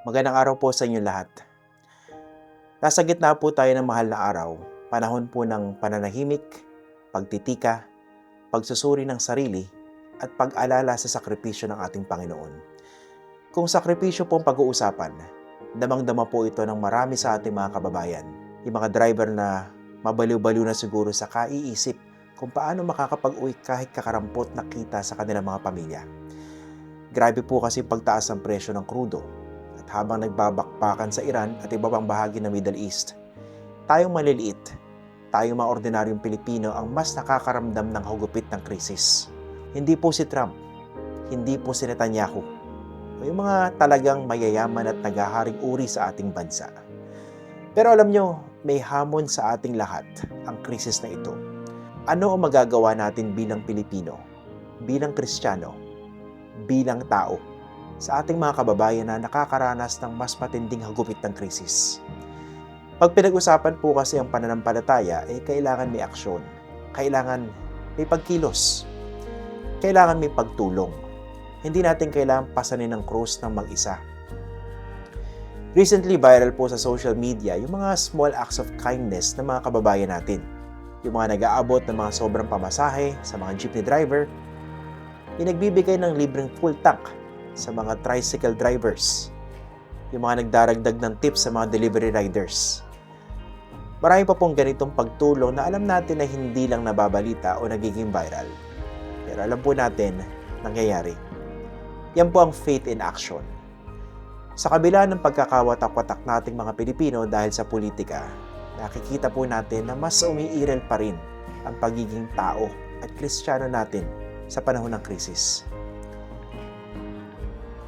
Magandang araw po sa inyo lahat. Nasa gitna po tayo ng mahal na araw, panahon po ng pananahimik, pagtitika, pagsusuri ng sarili, at pag-alala sa sakripisyo ng ating Panginoon. Kung sakripisyo po ang pag-uusapan, damang-dama po ito ng marami sa ating mga kababayan. Yung mga driver na mabaliw-baliw na siguro sa kaiisip kung paano makakapag-uwi kahit kakarampot na kita sa kanilang mga pamilya. Grabe po kasi pagtaas ng presyo ng krudo. Habang nagbabakbakan sa Iran at iba pang bahagi ng Middle East, tayong maliliit, tayong mga ordinaryong Pilipino ang mas nakakaramdam ng hugupit ng krisis. Hindi po si Trump, hindi po si Netanyahu, o yung mga talagang mayayaman at naghaharing uri sa ating bansa. Pero alam nyo, may hamon sa ating lahat ang krisis na ito. Ano ang magagawa natin bilang Pilipino, bilang Kristiyano, bilang tao, sa ating mga kababayan na nakakaranas ng mas matinding hagupit ng krisis? Pag pinag-usapan po kasi ang pananampalataya, kailangan may aksyon, kailangan may pagkilos, kailangan may pagtulong. Hindi natin kailangan pasanin ng krus ng mag-isa. Recently, viral po sa social media yung mga small acts of kindness ng mga kababayan natin. Yung mga nag-aabot ng mga sobrang pamasahe sa mga jeepney driver, yung nagbibigay ng libreng full tank sa mga tricycle drivers, yung mga nagdaragdag ng tips sa mga delivery riders. Marami pa pong ganitong pagtulong na alam natin na hindi lang nababalita o nagiging viral. Pero alam po natin, nangyayari. Yan po ang faith in action. Sa kabila ng pagkakawatak-watak nating mga Pilipino dahil sa politika, nakikita po natin na mas umiiral pa rin ang pagiging tao at Kristiyano natin sa panahon ng krisis.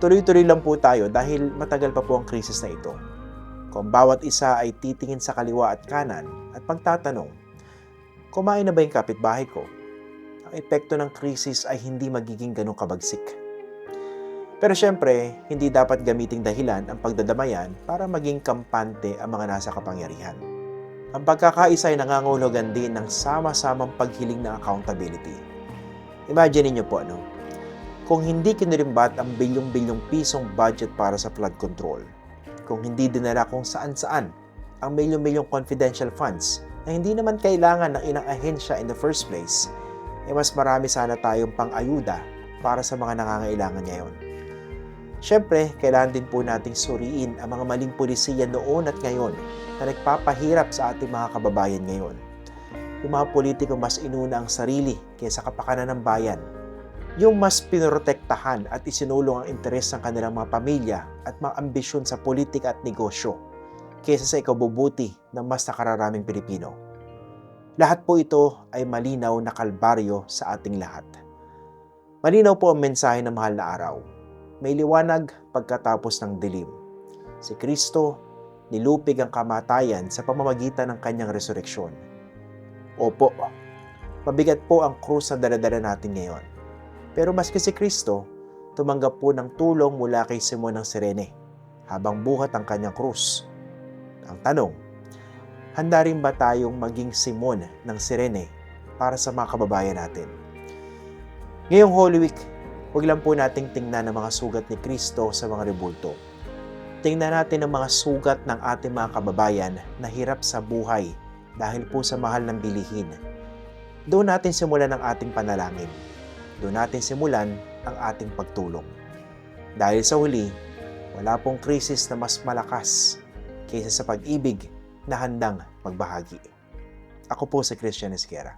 Tuloy-tuloy lang po tayo dahil matagal pa po ang krisis na ito. Kung bawat isa ay titingin sa kaliwa at kanan at pagtatanong, kumain na ba yung kapitbahay ko? Ang epekto ng krisis ay hindi magiging ganun kabagsik. Pero syempre, hindi dapat gamiting dahilan ang pagdadamayan para maging kampante ang mga nasa kapangyarihan. Ang pagkakaisa ay nangangahulugan din ng sama-samang paghiling ng accountability. Imagine niyo po, kung hindi kinirimbat ang bilyong-bilyong pisong budget para sa flood control, kung hindi dinala kung saan-saan ang milyong-milyong confidential funds na hindi naman kailangan ng inang ahensya in the first place, mas marami sana tayong pang-ayuda para sa mga nangangailangan ngayon. Siyempre, kailangan din po nating suriin ang mga maling pulisiya noon at ngayon na nagpapahirap sa ating mga kababayan ngayon. Yung mga politiko mas inuna ang sarili kaysa kapakanan ng bayan, yung mas pinoprotektahan at isinulong ang interes ng kanilang mga pamilya at mga ambisyon sa politika at negosyo kaysa sa ikabubuti ng mas nakararaming Pilipino. Lahat po ito ay malinaw na kalbaryo sa ating lahat. Malinaw po ang mensahe ng mahal na araw. May liwanag pagkatapos ng dilim. Si Kristo nilupig ang kamatayan sa pamamagitan ng kanyang resureksyon. Opo, mabigat po ang krus na dala-dala natin ngayon. Pero maski si Kristo, tumanggap po ng tulong mula kay Simon ng Cirene habang buhat ang kanyang krus. Ang tanong, handa rin ba tayong maging Simon ng Cirene para sa mga kababayan natin? Ngayong Holy Week, huwag lang po nating tingnan ang mga sugat ni Kristo sa mga rebulto. Tingnan natin ang mga sugat ng ating mga kababayan na hirap sa buhay dahil po sa mahal ng bilihin. Doon natin simulan ang ating panalangin. Doon natin simulan ang ating pagtulong. Dahil sa huli, wala pong krisis na mas malakas kaysa sa pag-ibig na handang magbahagi. Ako po si Christian Esquera.